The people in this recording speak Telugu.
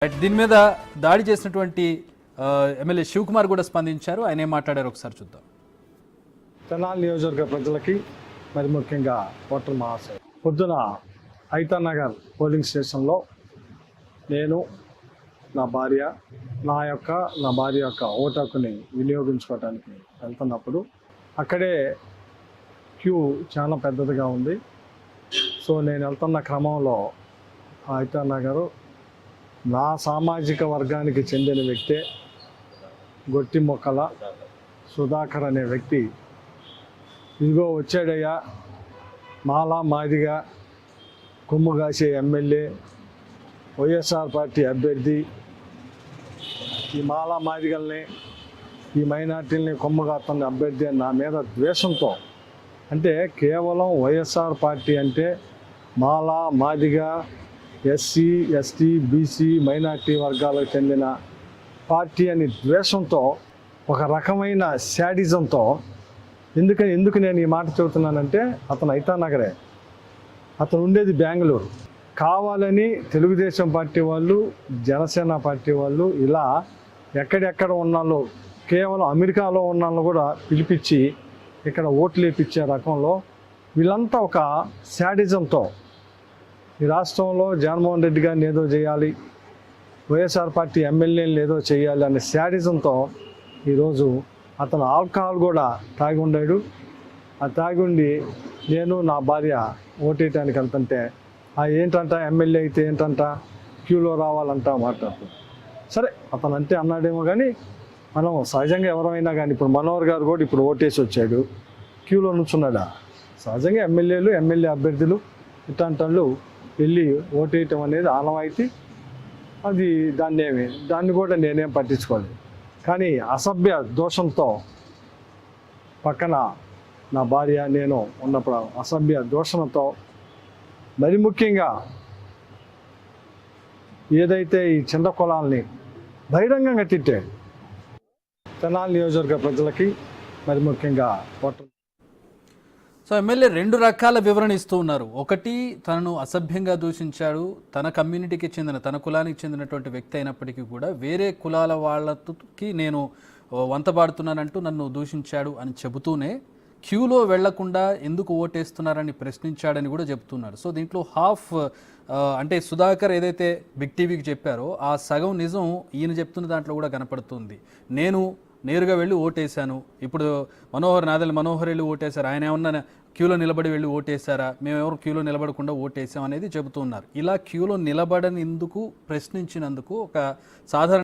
దీని మీద దాడి చేసినటువంటి ఎమ్మెల్యే శివకుమార్ కూడా స్పందించారు. ఆయన ఏం మాట్లాడారు ఒకసారి చూద్దాం. తెనాలి నియోజకవర్గ ప్రజలకి మరి ముఖ్యంగా ఓటర్ మహాశయ, పొద్దున ఐతానగర్ పోలింగ్ స్టేషన్లో నేను నా భార్య యొక్క ఓటు హక్కుని వినియోగించుకోవడానికి వెళ్తున్నప్పుడు అక్కడే క్యూ చాలా పెద్దదిగా ఉంది. సో నేను వెళ్తున్న క్రమంలో ఐతానగర్ నా సామాజిక వర్గానికి చెందిన వ్యక్తే గొట్టి మొక్కల సుధాకర్ అనే వ్యక్తి, ఇదిగో వచ్చాడయ్యా మాదిగా కొమ్ము కాసే ఎమ్మెల్యే, వైఎస్ఆర్ పార్టీ అభ్యర్థి, ఈ మాదిగల్ని ఈ మైనార్టీలని కొమ్ము కాస్తున్న అభ్యర్థి అని నా మీద ద్వేషంతో, అంటే కేవలం వైఎస్ఆర్ పార్టీ అంటే Madiga SC ST BC minority వర్గాలకు చెందిన పార్టీ అని ద్వేషంతో, ఒక రకమైన శాడిజంతో, ఎందుకు నేను ఈ మాట చెబుతున్నానంటే అతను ఐతానగరే, అతను ఉండేది బెంగళూరు. కావాలని తెలుగుదేశం పార్టీ వాళ్ళు, జనసేన పార్టీ వాళ్ళు ఇలా ఎక్కడెక్కడ ఉన్నాళ్ళు, కేవలం అమెరికాలో ఉన్నాళ్ళు కూడా పిలిపించి ఇక్కడ ఓట్లు వేయించే రకంలో వీళ్ళంతా ఒక శాడిజంతో ఈ రాష్ట్రంలో జగన్మోహన్ రెడ్డి గారిని ఏదో చేయాలి, వైఎస్ఆర్ పార్టీ ఎమ్మెల్యేలు ఏదో చేయాలి అనే శాడిజంతో ఈరోజు అతను ఆల్కహాల్ కూడా తాగి ఉండాడు. ఆ తాగి ఉండి నేను నా భార్య ఓటేయటానికి వెళ్తుంటే ఏంటంట ఎమ్మెల్యే అయితే ఏంటంట క్యూలో రావాలంట మాట్లాడుతుంది. సరే అతను అంటే అన్నాడేమో, కానీ మనం సహజంగా ఎవరైనా కానీ, ఇప్పుడు మనోహర్ గారు కూడా ఇప్పుడు ఓటేసి వచ్చాడు, క్యూలో నుంచున్నాడా? సహజంగా ఎమ్మెల్యే అభ్యర్థులు ఇట్లాంటి వాళ్ళు వెళ్ళి ఓటేయటం అనేది ఆనవాయితీ. అది దాన్ని కూడా నేనేం పట్టించుకోలేదు. కానీ అసభ్య దోషంతో పక్కన నా భార్య నేను ఉన్నప్పుడు అసభ్య దోషంతో, మరి ముఖ్యంగా ఏదైతే ఈ చిన్న కులాలని బహిరంగంగా తిట్టాడు. తెనాలి నియోజకవర్గ ప్రజలకి మరి ముఖ్యంగా ఓటర్. సో ఎమ్మెల్యే రెండు రకాల వివరణ ఇస్తూ ఉన్నారు. ఒకటి, తనను అసభ్యంగా దూషించాడు, తన కమ్యూనిటీకి చెందిన, తన కులానికి చెందినటువంటి వ్యక్తి అయినప్పటికీ కూడా వేరే కులాల వాళ్ళకి నేను వంతపాడుతున్నానంటూ నన్ను దూషించాడు అని చెబుతూనే క్యూలో వెళ్లకుండా ఎందుకు ఓటేస్తున్నారని ప్రశ్నించాడని కూడా చెబుతున్నారు. సో దీంట్లో హాఫ్ అంటే సుధాకర్ ఏదైతే బిగ్ టీవీకి చెప్పారో ఆ సగం నిజం ఈయన చెప్తున్న దాంట్లో కూడా కనపడుతుంది. నేను నేరుగా వెళ్ళి ఓటేశాను, ఇప్పుడు మనోహర్ వెళ్ళి ఓటేశారు, ఆయన ఏమన్నా క్యూలో నిలబడి వెళ్ళి ఓటేశారా, మేమెవరు క్యూలో నిలబడకుండా ఓటేసాం అనేది చెబుతున్నారు. ఇలా క్యూలో నిలబడని ఎందుకు ప్రశ్నించినందుకు ఒక సాధారణ